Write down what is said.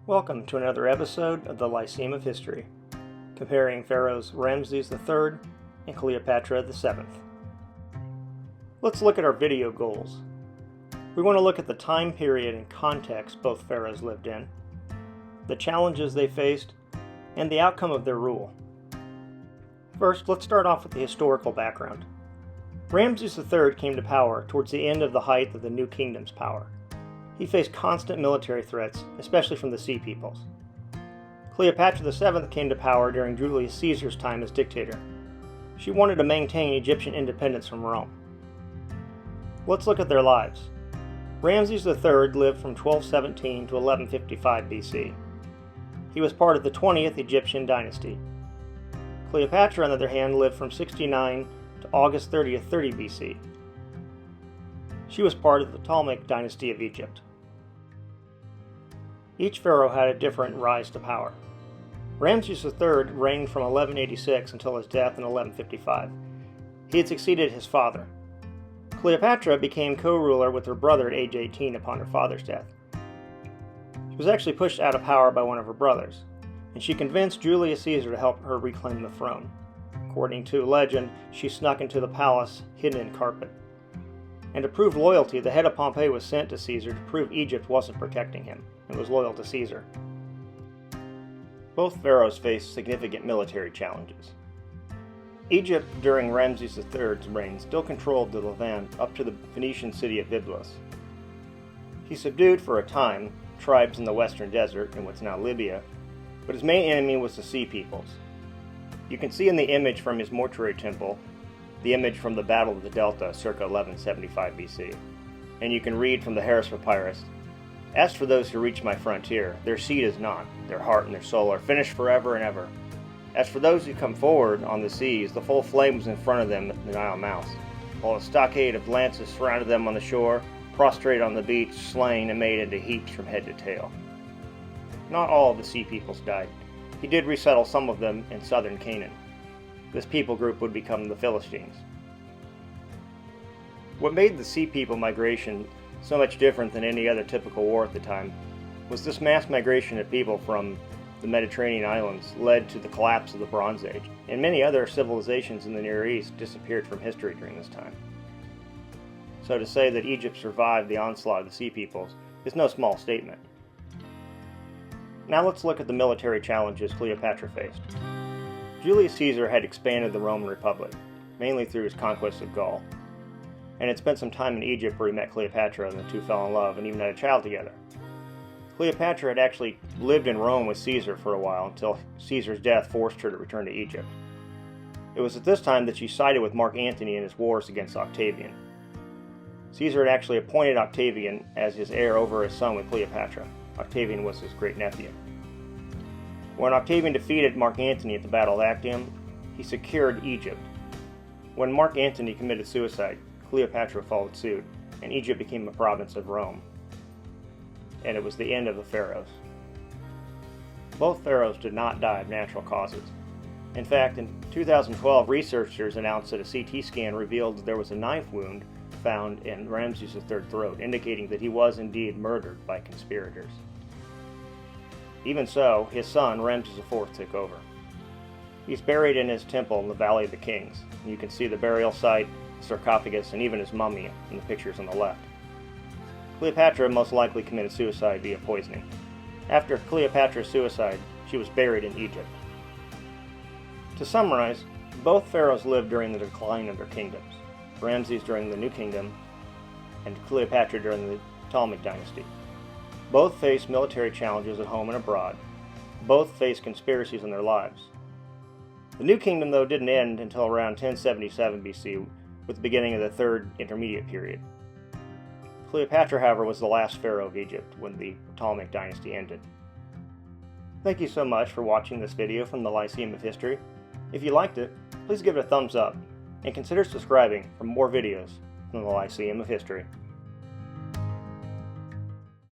Welcome to another episode of the Lyceum of History, comparing Pharaohs Rameses III and Cleopatra VII. Let's look at our video goals. We want to look at the time period and context both pharaohs lived in, the challenges they faced, and the outcome of their rule. First, let's start off with the historical background. Rameses III came to power towards the end of the height of the New Kingdom's power. He faced constant military threats, especially from the Sea Peoples. Cleopatra VII came to power during Julius Caesar's time as dictator. She wanted to maintain Egyptian independence from Rome. Let's look at their lives. Rameses III lived from 1217 to 1155 BC. He was part of the 20th Egyptian dynasty. Cleopatra, on the other hand, lived from 69 to August 30th, 30 BC. She was part of the Ptolemaic dynasty of Egypt. Each pharaoh had a different rise to power. Rameses III reigned from 1186 until his death in 1155. He had succeeded his father. Cleopatra became co-ruler with her brother at age 18 upon her father's death. She was actually pushed out of power by one of her brothers, and she convinced Julius Caesar to help her reclaim the throne. According to legend, she snuck into the palace hidden in carpet. And to prove loyalty, the head of Pompeii was sent to Caesar to prove Egypt wasn't protecting him and was loyal to Caesar. Both pharaohs faced significant military challenges. Egypt during Rameses III's reign still controlled the Levant up to the Phoenician city of Byblos. He subdued for a time tribes in the western desert in what's now Libya, but his main enemy was the Sea Peoples. You can see in the image from his mortuary temple the image from the Battle of the Delta circa 1175 BC, and you can read from the Harris Papyrus, "As for those who reach my frontier, their seed is not, their heart and their soul are finished forever and ever. As for those who come forward on the seas, the full flame was in front of them at the Nile mouth, while a stockade of lances surrounded them on the shore, prostrate on the beach, slain and made into heaps from head to tail." Not all of the Sea Peoples died. He did resettle some of them in southern Canaan. This people group would become the Philistines. What made the Sea People migration so much different than any other typical war at the time was this mass migration of people from the Mediterranean islands led to the collapse of the Bronze Age, and many other civilizations in the Near East disappeared from history during this time. So to say that Egypt survived the onslaught of the Sea Peoples is no small statement. Now let's look at the military challenges Cleopatra faced. Julius Caesar had expanded the Roman Republic, mainly through his conquest of Gaul, and had spent some time in Egypt where he met Cleopatra and the two fell in love and even had a child together. Cleopatra had actually lived in Rome with Caesar for a while until Caesar's death forced her to return to Egypt. It was at this time that she sided with Mark Antony in his wars against Octavian. Caesar had actually appointed Octavian as his heir over his son with Cleopatra. Octavian was his great-nephew. When Octavian defeated Mark Antony at the Battle of Actium, he secured Egypt. When Mark Antony committed suicide, Cleopatra followed suit, and Egypt became a province of Rome. And it was the end of the pharaohs. Both pharaohs did not die of natural causes. In fact, in 2012, researchers announced that a CT scan revealed that there was a knife wound found in Rameses III's throat, indicating that he was indeed murdered by conspirators. Even so, his son, Rameses IV, took over. He's buried in his temple in the Valley of the Kings. You can see the burial site, sarcophagus, and even his mummy in the pictures on the left. Cleopatra most likely committed suicide via poisoning. After Cleopatra's suicide, she was buried in Egypt. To summarize, both pharaohs lived during the decline of their kingdoms. Ramses during the New Kingdom, and Cleopatra during the Ptolemaic dynasty. Both faced military challenges at home and abroad. Both faced conspiracies in their lives. The New Kingdom, though, didn't end until around 1077 BC, with the beginning of the Third Intermediate Period. Cleopatra, however, was the last pharaoh of Egypt when the Ptolemaic dynasty ended. Thank you so much for watching this video from the Lyceum of History. If you liked it, please give it a thumbs up, and consider subscribing for more videos from the Lyceum of History.